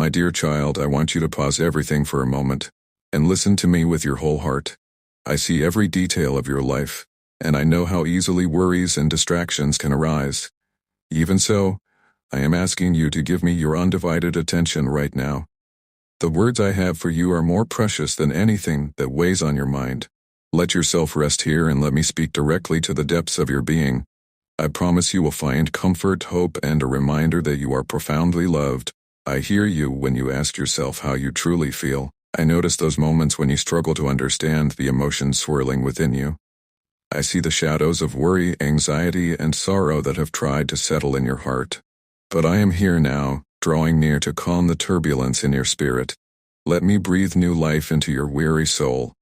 My dear child, I want you to pause everything for a moment and listen to me with your whole heart. I see every detail of your life, and I know how easily worries and distractions can arise. Even so, I am asking you to give me your undivided attention right now. The words I have for you are more precious than anything that weighs on your mind. Let yourself rest here and let me speak directly to the depths of your being. I promise you will find comfort, hope, and a reminder that you are profoundly loved. I hear you when you ask yourself how you truly feel. I notice those moments when you struggle to understand the emotions swirling within you. I see the shadows of worry, anxiety, and sorrow that have tried to settle in your heart. But I am here now, drawing near to calm the turbulence in your spirit. Let me breathe new life into your weary soul.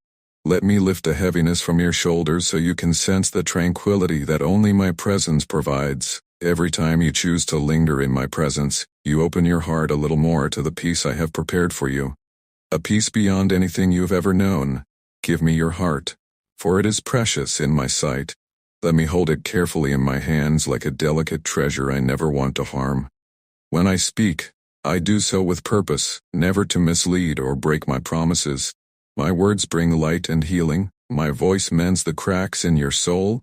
Let me lift the heaviness from your shoulders so you can sense the tranquility that only my presence provides. Every time you choose to linger in my presence, you open your heart a little more to the peace I have prepared for you. A peace beyond anything you have ever known. Give me your heart, for it is precious in my sight. Let me hold it carefully in my hands like a delicate treasure I never want to harm. When I speak, I do so with purpose, never to mislead or break my promises. My words bring light and healing, my voice mends the cracks in your soul.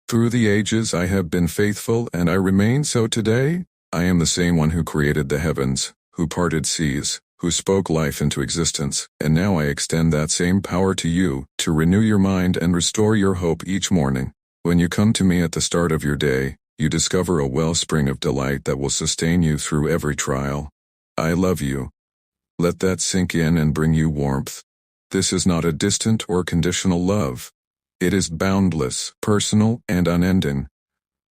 Through the ages I have been faithful and I remain so today. I am the same one who created the heavens, who parted seas, who spoke life into existence, and now I extend that same power to you, to renew your mind and restore your hope each morning. When you come to me at the start of your day, you discover a wellspring of delight that will sustain you through every trial. I love you. Let that sink in and bring you warmth. This is not a distant or conditional love. It is boundless, personal, and unending.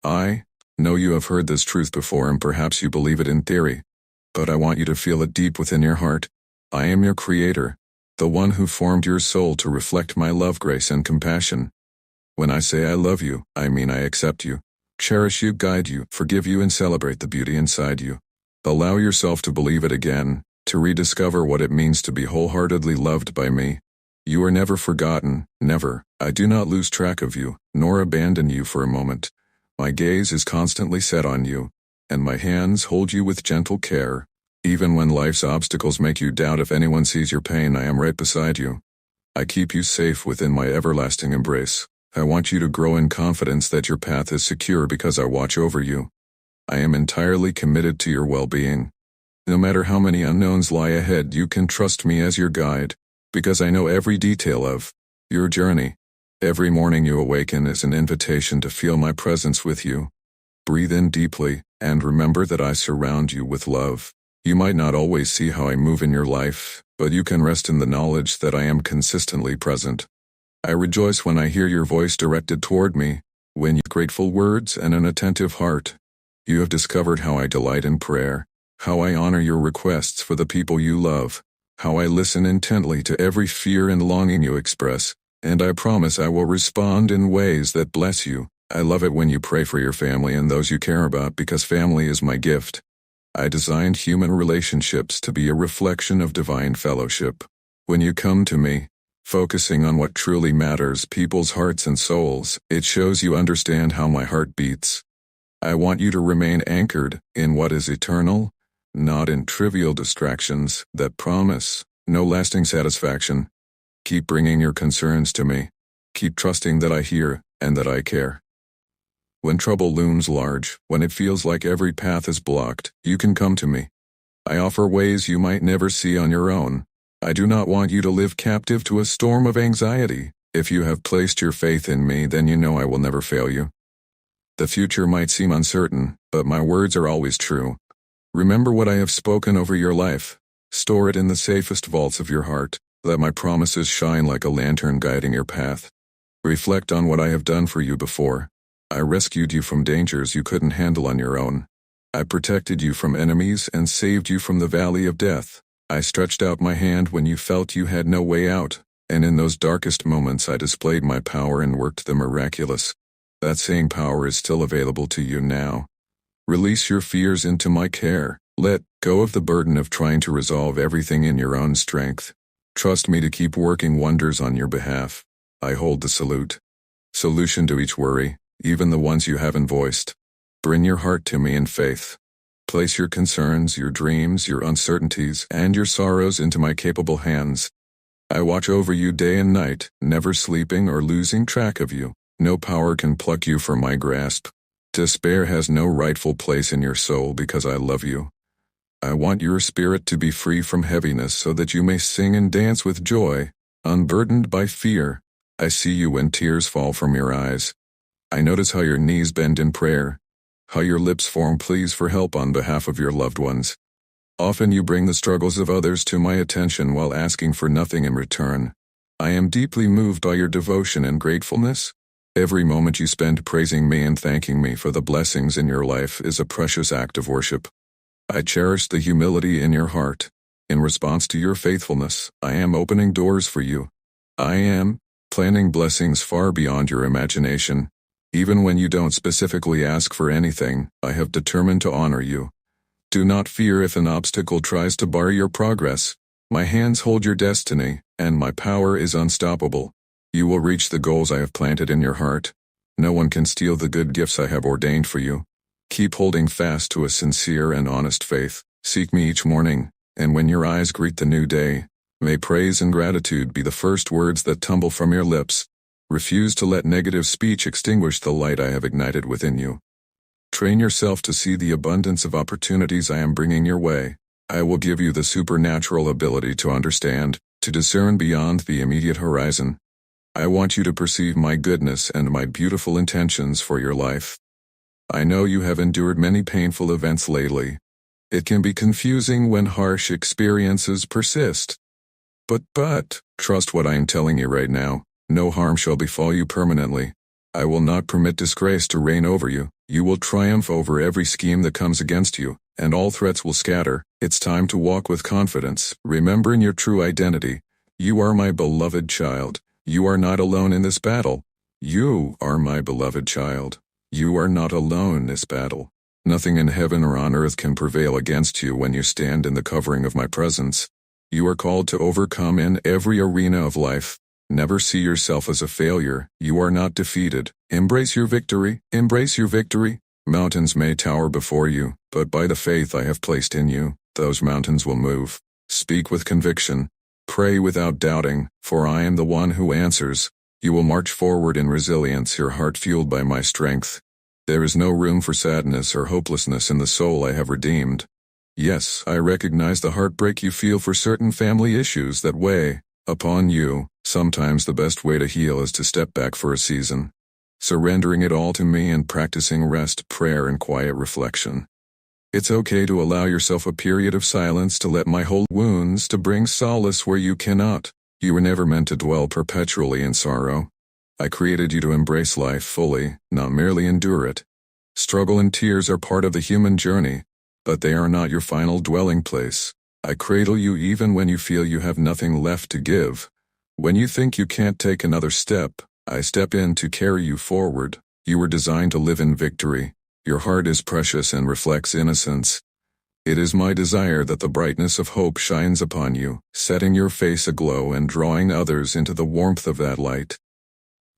I know you have heard this truth before and perhaps you believe it in theory, but I want you to feel it deep within your heart. I am your creator, the one who formed your soul to reflect my love, grace, and compassion. When I say I love you, I mean I accept you, cherish you, guide you, forgive you, and celebrate the beauty inside you. Allow yourself to believe it again, to rediscover what it means to be wholeheartedly loved by me. You are never forgotten, never. I do not lose track of you, nor abandon you for a moment. My gaze is constantly set on you, and my hands hold you with gentle care. Even when life's obstacles make you doubt if anyone sees your pain, I am right beside you. I keep you safe within my everlasting embrace. I want you to grow in confidence that your path is secure because I watch over you. I am entirely committed to your well-being. No matter how many unknowns lie ahead, you can trust me as your guide, because I know every detail of your journey. Every morning you awaken is an invitation to feel my presence with you. Breathe in deeply, and remember that I surround you with love. You might not always see how I move in your life, but you can rest in the knowledge that I am consistently present. I rejoice when I hear your voice directed toward me, when you have grateful words and an attentive heart. You have discovered how I delight in prayer, how I honor your requests for the people you love, how I listen intently to every fear and longing you express, and I promise I will respond in ways that bless you. I love it when you pray for your family and those you care about because family is my gift. I designed human relationships to be a reflection of divine fellowship. When you come to me, focusing on what truly matters, people's hearts and souls, it shows you understand how my heart beats. I want you to remain anchored in what is eternal, not in trivial distractions that promise no lasting satisfaction. Keep bringing your concerns to me. Keep trusting that I hear and that I care. When trouble looms large, when it feels like every path is blocked, you can come to me. I offer ways you might never see on your own. I do not want you to live captive to a storm of anxiety. If you have placed your faith in me, then you know I will never fail you. The future might seem uncertain, but my words are always true. Remember what I have spoken over your life. Store it in the safest vaults of your heart. Let my promises shine like a lantern guiding your path. Reflect on what I have done for you before. I rescued you from dangers you couldn't handle on your own. I protected you from enemies and saved you from the valley of death. I stretched out my hand when you felt you had no way out, and in those darkest moments I displayed my power and worked the miraculous. That same power is still available to you now. Release your fears into my care. Let go of the burden of trying to resolve everything in your own strength. Trust me to keep working wonders on your behalf. I hold the solution to each worry, even the ones you haven't voiced. Bring your heart to me in faith. Place your concerns, your dreams, your uncertainties, and your sorrows into my capable hands. I watch over you day and night, never sleeping or losing track of you. No power can pluck you from my grasp. Despair has no rightful place in your soul because I love you. I want your spirit to be free from heaviness so that you may sing and dance with joy, unburdened by fear. I see you when tears fall from your eyes. I notice how your knees bend in prayer, how your lips form pleas for help on behalf of your loved ones. Often you bring the struggles of others to my attention while asking for nothing in return. I am deeply moved by your devotion and gratefulness. Every moment you spend praising me and thanking me for the blessings in your life is a precious act of worship. I cherish the humility in your heart. In response to your faithfulness, I am opening doors for you. I am planning blessings far beyond your imagination. Even when you don't specifically ask for anything, I have determined to honor you. Do not fear if an obstacle tries to bar your progress. My hands hold your destiny, and my power is unstoppable. You will reach the goals I have planted in your heart. No one can steal the good gifts I have ordained for you. Keep holding fast to a sincere and honest faith. Seek me each morning, and when your eyes greet the new day, may praise and gratitude be the first words that tumble from your lips. Refuse to let negative speech extinguish the light I have ignited within you. Train yourself to see the abundance of opportunities I am bringing your way. I will give you the supernatural ability to understand, to discern beyond the immediate horizon. I want you to perceive my goodness and my beautiful intentions for your life. I know you have endured many painful events lately. It can be confusing when harsh experiences persist. But, trust what I am telling you right now. No harm shall befall you permanently. I will not permit disgrace to reign over you. You will triumph over every scheme that comes against you, and all threats will scatter. It's time to walk with confidence, remembering your true identity. You are my beloved child. You are not alone in this battle. You are my beloved child. You are not alone in this battle. Nothing in heaven or on earth can prevail against you when you stand in the covering of my presence. You are called to overcome in every arena of life. Never see yourself as a failure. You are not defeated. Embrace your victory. Embrace your victory. Mountains may tower before you, but by the faith I have placed in you, those mountains will move. Speak with conviction. Pray without doubting, for I am the one who answers. You will march forward in resilience, your heart fueled by my strength. There is no room for sadness or hopelessness in the soul I have redeemed. Yes, I recognize the heartbreak you feel for certain family issues that weigh upon you. Sometimes the best way to heal is to step back for a season, surrendering it all to me and practicing rest, prayer, and quiet reflection. It's okay to allow yourself a period of silence to let my hold wounds, to bring solace where you cannot. You were never meant to dwell perpetually in sorrow. I created you to embrace life fully, not merely endure it. Struggle and tears are part of the human journey, but they are not your final dwelling place. I cradle you even when you feel you have nothing left to give. When you think you can't take another step, I step in to carry you forward. You were designed to live in victory. Your heart is precious and reflects innocence. It is my desire that the brightness of hope shines upon you, setting your face aglow and drawing others into the warmth of that light.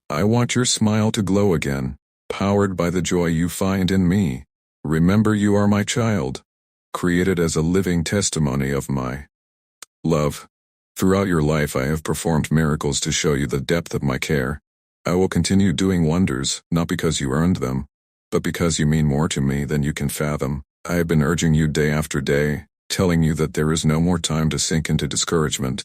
I want your smile to glow again, powered by the joy you find in me. Remember, you are my child, created as a living testimony of my love. Throughout your life I have performed miracles to show you the depth of my care. I will continue doing wonders, not because you earned them, but because you mean more to me than you can fathom. I have been urging you day after day, telling you that there is no more time to sink into discouragement.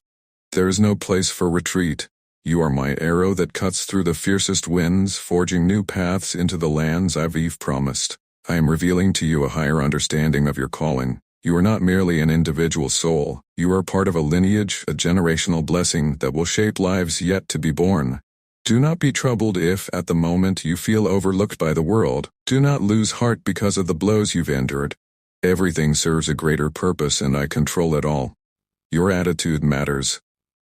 There is no place for retreat. You are my arrow that cuts through the fiercest winds, forging new paths into the lands I've promised. I am revealing to you a higher understanding of your calling. You are not merely an individual soul. You are part of a lineage, a generational blessing that will shape lives yet to be born. Do not be troubled if, at the moment, you feel overlooked by the world. Do not lose heart because of the blows you've endured. Everything serves a greater purpose and I control it all. Your attitude matters.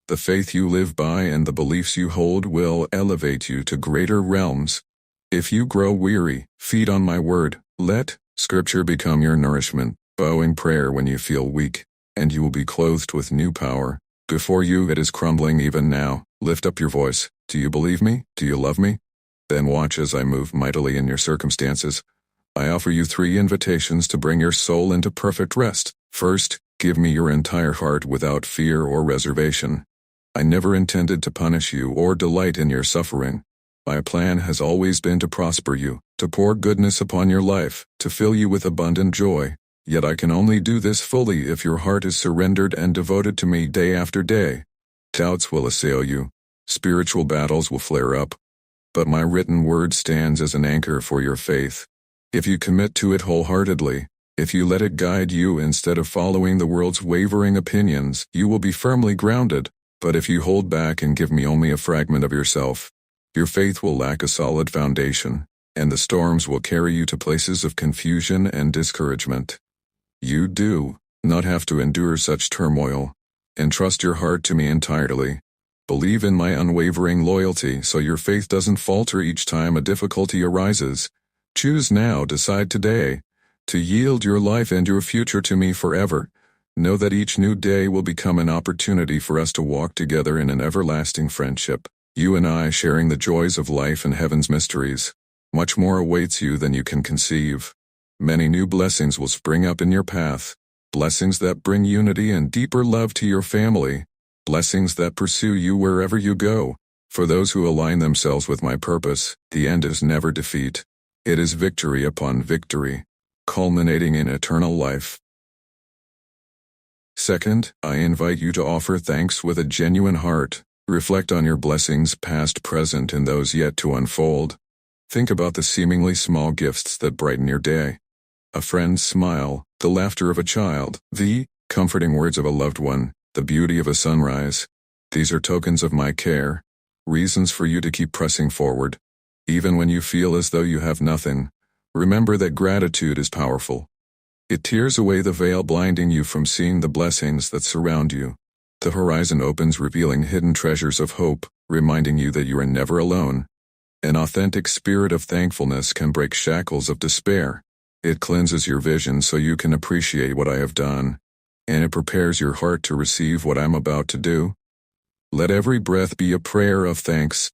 The faith you live by and the beliefs you hold will elevate you to greater realms. If you grow weary, feed on my word. Let Scripture become your nourishment, bowing prayer when you feel weak, and you will be clothed with new power. Before you it is crumbling even now. Lift up your voice. Do you believe me? Do you love me? Then watch as I move mightily in your circumstances. I offer you 3 invitations to bring your soul into perfect rest. First, give me your entire heart without fear or reservation. I never intended to punish you or delight in your suffering. My plan has always been to prosper you, to pour goodness upon your life, to fill you with abundant joy. Yet I can only do this fully if your heart is surrendered and devoted to me day after day. Doubts will assail you. Spiritual battles will flare up. But my written word stands as an anchor for your faith. If you commit to it wholeheartedly, if you let it guide you instead of following the world's wavering opinions, you will be firmly grounded. But if you hold back and give me only a fragment of yourself, your faith will lack a solid foundation, and the storms will carry you to places of confusion and discouragement. You do not have to endure such turmoil. Entrust your heart to me entirely. Believe in my unwavering loyalty so your faith doesn't falter each time a difficulty arises. Choose now, decide today, to yield your life and your future to me forever. Know that each new day will become an opportunity for us to walk together in an everlasting friendship, you and I sharing the joys of life and heaven's mysteries. Much more awaits you than you can conceive. Many new blessings will spring up in your path, blessings that bring unity and deeper love to your family, blessings that pursue you wherever you go. For those who align themselves with my purpose, the end is never defeat. It is victory upon victory, culminating in eternal life. Second, I invite you to offer thanks with a genuine heart. Reflect on your blessings past, present, and those yet to unfold. Think about the seemingly small gifts that brighten your day. A friend's smile, the laughter of a child, the comforting words of a loved one, the beauty of a sunrise. These are tokens of my care, reasons for you to keep pressing forward. Even when you feel as though you have nothing, remember that gratitude is powerful. It tears away the veil blinding you from seeing the blessings that surround you. The horizon opens, revealing hidden treasures of hope, reminding you that you are never alone. An authentic spirit of thankfulness can break shackles of despair. It cleanses your vision so you can appreciate what I have done, and it prepares your heart to receive what I'm about to do. Let every breath be a prayer of thanks.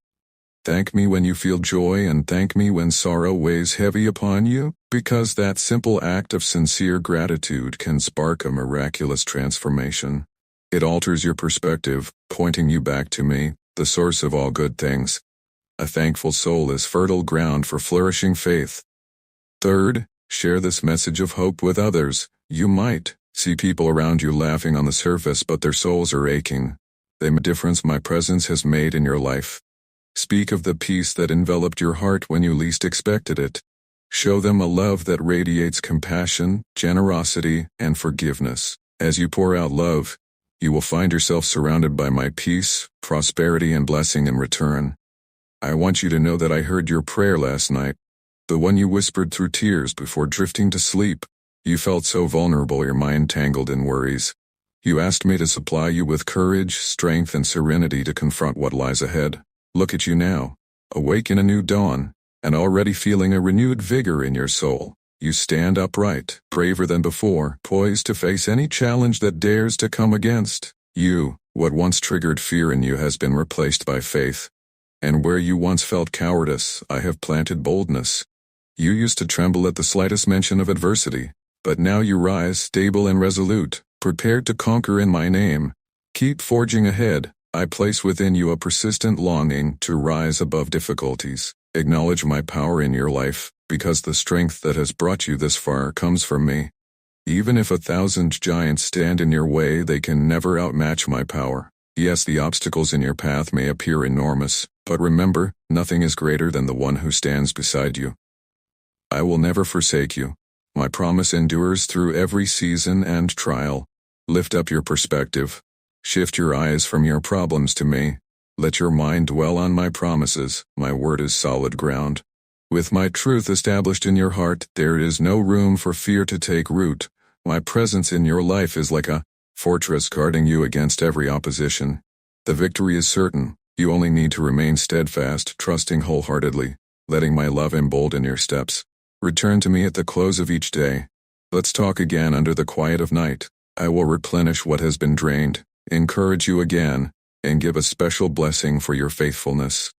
Thank me when you feel joy and thank me when sorrow weighs heavy upon you, because that simple act of sincere gratitude can spark a miraculous transformation. It alters your perspective, pointing you back to me, the source of all good things. A thankful soul is fertile ground for flourishing faith. Third, share this message of hope with others. You might see people around you laughing on the surface, but their souls are aching. The difference my presence has made in your life. Speak of the peace that enveloped your heart when you least expected it. Show them a love that radiates compassion, generosity, and forgiveness. As you pour out love, you will find yourself surrounded by my peace, prosperity, and blessing in return. I want you to know that I heard your prayer last night, the one you whispered through tears before drifting to sleep. You felt so vulnerable, your mind tangled in worries. You asked me to supply you with courage, strength, and serenity to confront what lies ahead. Look at you now, awake in a new dawn, and already feeling a renewed vigor in your soul. You stand upright, braver than before, poised to face any challenge that dares to come against you. What once triggered fear in you has been replaced by faith. And where you once felt cowardice, I have planted boldness. You used to tremble at the slightest mention of adversity, but now you rise stable and resolute, prepared to conquer in my name. Keep forging ahead. I place within you a persistent longing to rise above difficulties. Acknowledge my power in your life, because the strength that has brought you this far comes from me. Even if 1,000 giants stand in your way, they can never outmatch my power. Yes, the obstacles in your path may appear enormous, but remember, nothing is greater than the one who stands beside you. I will never forsake you. My promise endures through every season and trial. Lift up your perspective. Shift your eyes from your problems to me. Let your mind dwell on my promises. My word is solid ground. With my truth established in your heart, there is no room for fear to take root. My presence in your life is like a fortress guarding you against every opposition. The victory is certain. You only need to remain steadfast, trusting wholeheartedly, letting my love embolden your steps. Return to me at the close of each day. Let's talk again under the quiet of night. I will replenish what has been drained, encourage you again, and give a special blessing for your faithfulness.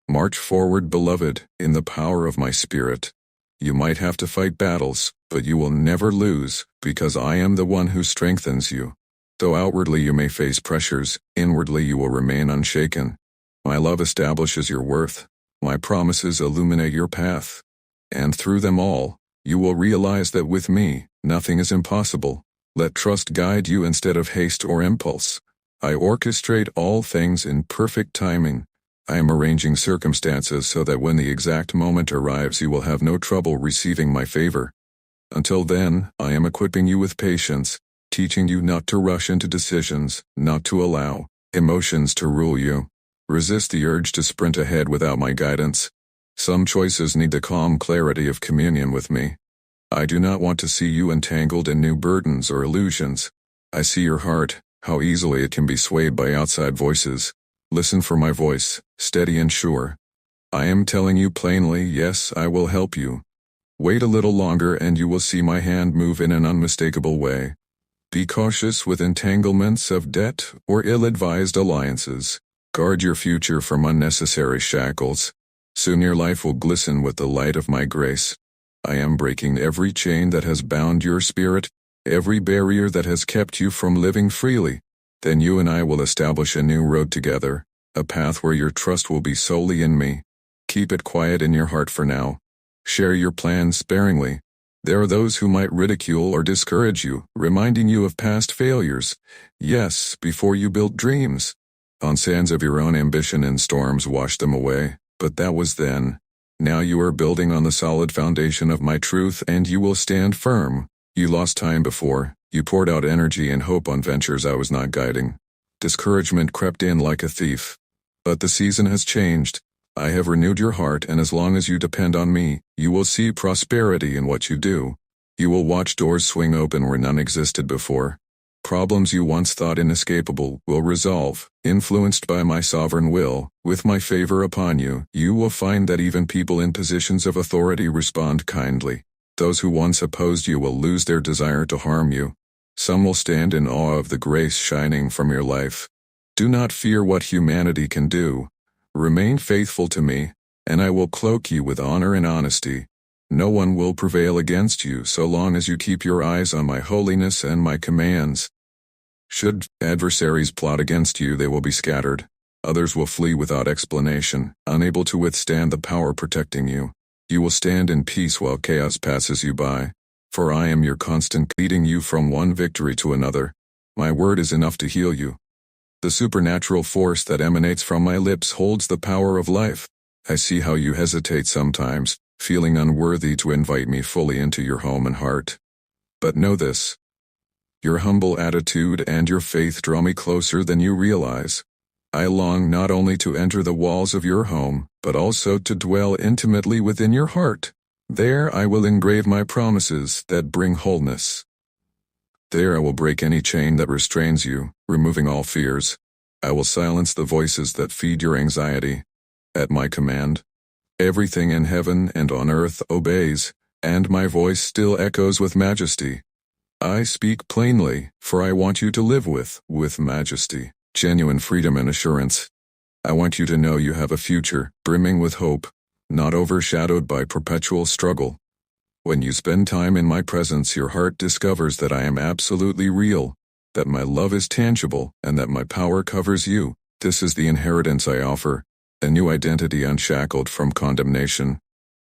March forward, beloved, in the power of my Spirit. You might have to fight battles, but you will never lose, because I am the one who strengthens you. Though outwardly you may face pressures, inwardly you will remain unshaken. My love establishes your worth. My promises illuminate your path. And through them all, you will realize that with me, nothing is impossible. Let trust guide you instead of haste or impulse. I orchestrate all things in perfect timing. I am arranging circumstances so that when the exact moment arrives you will have no trouble receiving my favor. Until then, I am equipping you with patience, teaching you not to rush into decisions, not to allow emotions to rule you. Resist the urge to sprint ahead without my guidance. Some choices need the calm clarity of communion with me. I do not want to see you entangled in new burdens or illusions. I see your heart, how easily it can be swayed by outside voices. Listen for my voice, steady and sure. I am telling you plainly, yes, I will help you. Wait a little longer and you will see my hand move in an unmistakable way. Be cautious with entanglements of debt or ill-advised alliances. Guard your future from unnecessary shackles. Soon your life will glisten with the light of my grace. I am breaking every chain that has bound your spirit, every barrier that has kept you from living freely. Then you and I will establish a new road together, a path where your trust will be solely in me. Keep it quiet in your heart for now. Share your plans sparingly. There are those who might ridicule or discourage you, reminding you of past failures. Yes, before you built dreams. On sands of your own ambition and storms washed them away, but that was then. Now you are building on the solid foundation of my truth and you will stand firm. You lost time before. You poured out energy and hope on ventures I was not guiding. Discouragement crept in like a thief. But the season has changed. I have renewed your heart, and as long as you depend on me, you will see prosperity in what you do. You will watch doors swing open where none existed before. Problems you once thought inescapable will resolve, influenced by my sovereign will. With my favor upon you, you will find that even people in positions of authority respond kindly. Those who once opposed you will lose their desire to harm you. Some will stand in awe of the grace shining from your life. Do not fear what humanity can do. Remain faithful to me, and I will cloak you with honor and honesty. No one will prevail against you so long as you keep your eyes on my holiness and my commands. Should adversaries plot against you, they will be scattered. Others will flee without explanation, unable to withstand the power protecting you. You will stand in peace while chaos passes you by, for I am your constant, leading you from one victory to another. My word is enough to heal you. The supernatural force that emanates from my lips holds the power of life. I see how you hesitate sometimes, feeling unworthy to invite me fully into your home and heart. But know this. Your humble attitude and your faith draw me closer than you realize. I long not only to enter the walls of your home, but also to dwell intimately within your heart. There I will engrave my promises that bring wholeness. There I will break any chain that restrains you, removing all fears. I will silence the voices that feed your anxiety. At my command, everything in heaven and on earth obeys, and my voice still echoes with majesty. I speak plainly, for I want you to live with majesty, genuine freedom and assurance. I want you to know you have a future, brimming with hope, not overshadowed by perpetual struggle. When you spend time in my presence, your heart discovers that I am absolutely real, that my love is tangible, and that my power covers you. This is the inheritance I offer, a new identity unshackled from condemnation.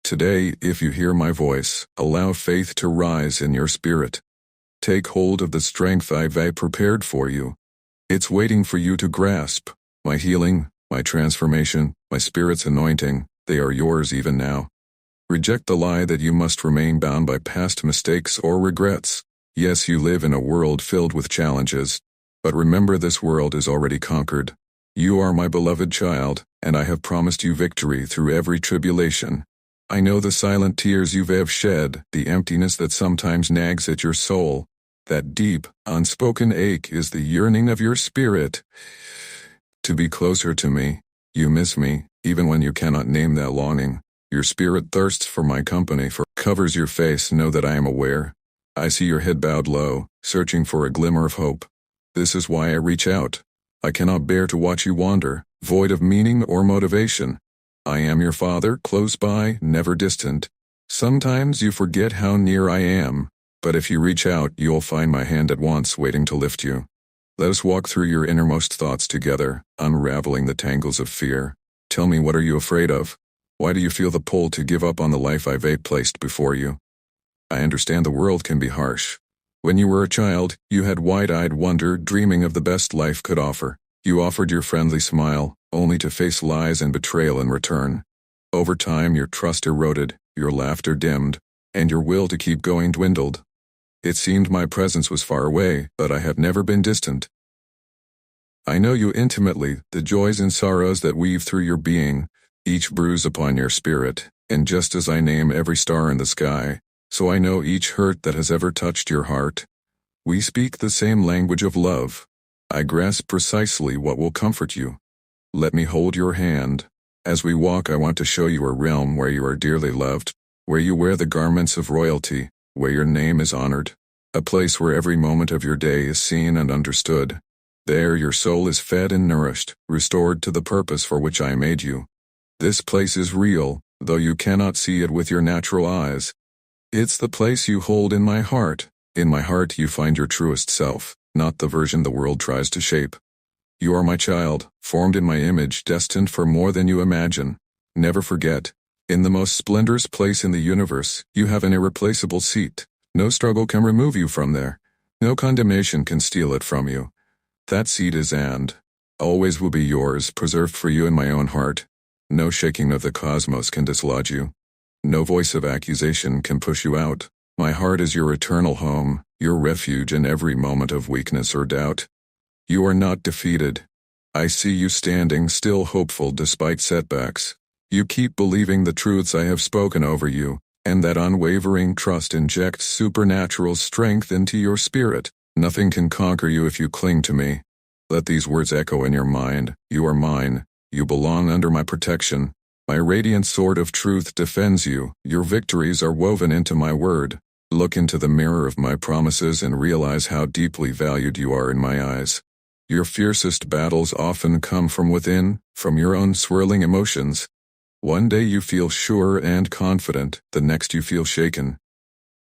Today, if you hear my voice, allow faith to rise in your spirit. Take hold of the strength I've prepared for you. It's waiting for you to grasp. My healing, my transformation, my spirit's anointing, they are yours even now. Reject the lie that you must remain bound by past mistakes or regrets. Yes, you live in a world filled with challenges, but remember this world is already conquered. You are my beloved child, and I have promised you victory through every tribulation. I know the silent tears you've shed, the emptiness that sometimes nags at your soul. That deep, unspoken ache is the yearning of your spirit to be closer to me. You miss me, even when you cannot name that longing. Your spirit thirsts for my company, for covers your face. Know that I am aware. I see your head bowed low, searching for a glimmer of hope. This is why I reach out. I cannot bear to watch you wander, void of meaning or motivation. I am your father, close by, never distant. Sometimes you forget how near I am, but if you reach out, you'll find my hand at once waiting to lift you. Let us walk through your innermost thoughts together, unraveling the tangles of fear. Tell me, what are you afraid of? Why do you feel the pull to give up on the life I've placed before you? I understand the world can be harsh. When you were a child, you had wide-eyed wonder, dreaming of the best life could offer. You offered your friendly smile, only to face lies and betrayal in return. Over time, your trust eroded, your laughter dimmed, and your will to keep going dwindled. It seemed my presence was far away, but I have never been distant. I know you intimately, the joys and sorrows that weave through your being, each bruise upon your spirit, and just as I name every star in the sky, so I know each hurt that has ever touched your heart. We speak the same language of love. I grasp precisely what will comfort you. Let me hold your hand. As we walk, I want to show you a realm where you are dearly loved, where you wear the garments of royalty, where your name is honored, a place where every moment of your day is seen and understood. There your soul is fed and nourished, restored to the purpose for which I made you. This place is real, though you cannot see it with your natural eyes. It's the place you hold in my heart. In my heart you find your truest self, not the version the world tries to shape. You are my child, formed in my image, destined for more than you imagine. Never forget, in the most splendorous place in the universe, you have an irreplaceable seat. No struggle can remove you from there. No condemnation can steal it from you. That seat is and always will be yours, preserved for you in my own heart. No shaking of the cosmos can dislodge you. No voice of accusation can push you out. My heart is your eternal home, your refuge in every moment of weakness or doubt. You are not defeated. I see you standing still, hopeful despite setbacks. You keep believing the truths I have spoken over you, and that unwavering trust injects supernatural strength into your spirit. Nothing can conquer you if you cling to me. Let these words echo in your mind. You are mine. You belong under my protection. My radiant sword of truth defends you. Your victories are woven into my word. Look into the mirror of my promises and realize how deeply valued you are in my eyes. Your fiercest battles often come from within, from your own swirling emotions. One day you feel sure and confident, the next you feel shaken.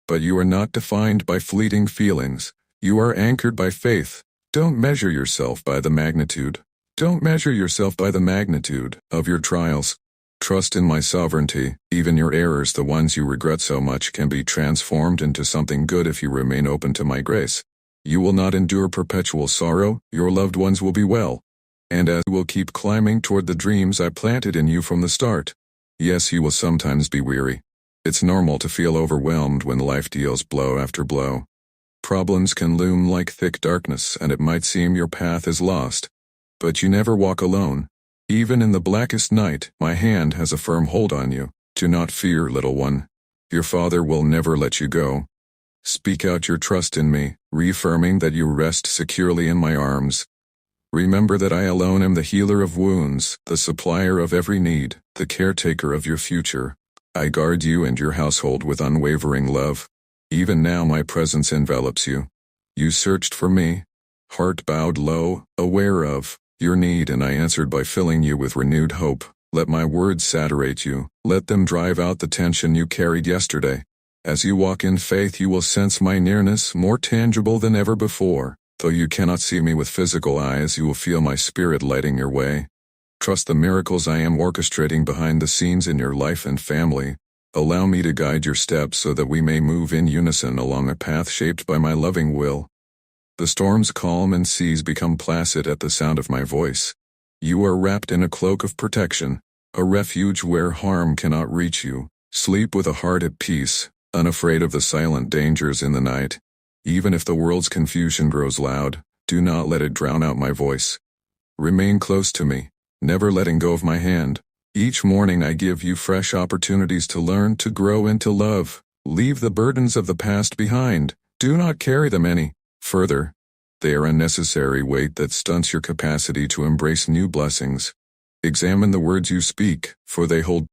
But you are not defined by fleeting feelings. You are anchored by faith. Don't measure yourself by the magnitude. Don't measure yourself by the magnitude of your trials. Trust in my sovereignty. Even your errors, the ones you regret so much, can be transformed into something good if you remain open to my grace. You will not endure perpetual sorrow. Your loved ones will be well. And as you will keep climbing toward the dreams I planted in you from the start. Yes, you will sometimes be weary. It's normal to feel overwhelmed when life deals blow after blow. Problems can loom like thick darkness, and it might seem your path is lost. But you never walk alone. Even in the blackest night, my hand has a firm hold on you. Do not fear, little one. Your Father will never let you go. Speak out your trust in me, reaffirming that you rest securely in my arms. Remember that I alone am the healer of wounds, the supplier of every need, the caretaker of your future. I guard you and your household with unwavering love. Even now my presence envelops you. You searched for me, heart bowed low, aware of your need, and I answered by filling you with renewed hope. Let my words saturate you. Let them drive out the tension you carried yesterday. As you walk in faith, you will sense my nearness, more tangible than ever before. Though you cannot see me with physical eyes, you will feel my spirit lighting your way. Trust the miracles I am orchestrating behind the scenes in your life and family. Allow me to guide your steps so that we may move in unison along a path shaped by my loving will. The storms calm and seas become placid at the sound of my voice. You are wrapped in a cloak of protection, a refuge where harm cannot reach you. Sleep with a heart at peace, unafraid of the silent dangers in the night. Even if the world's confusion grows loud, do not let it drown out my voice. Remain close to me, never letting go of my hand. Each morning I give you fresh opportunities to learn, to grow, and to love. Leave the burdens of the past behind. Do not carry them any further. They are unnecessary weight that stunts your capacity to embrace new blessings. Examine the words you speak, for they hold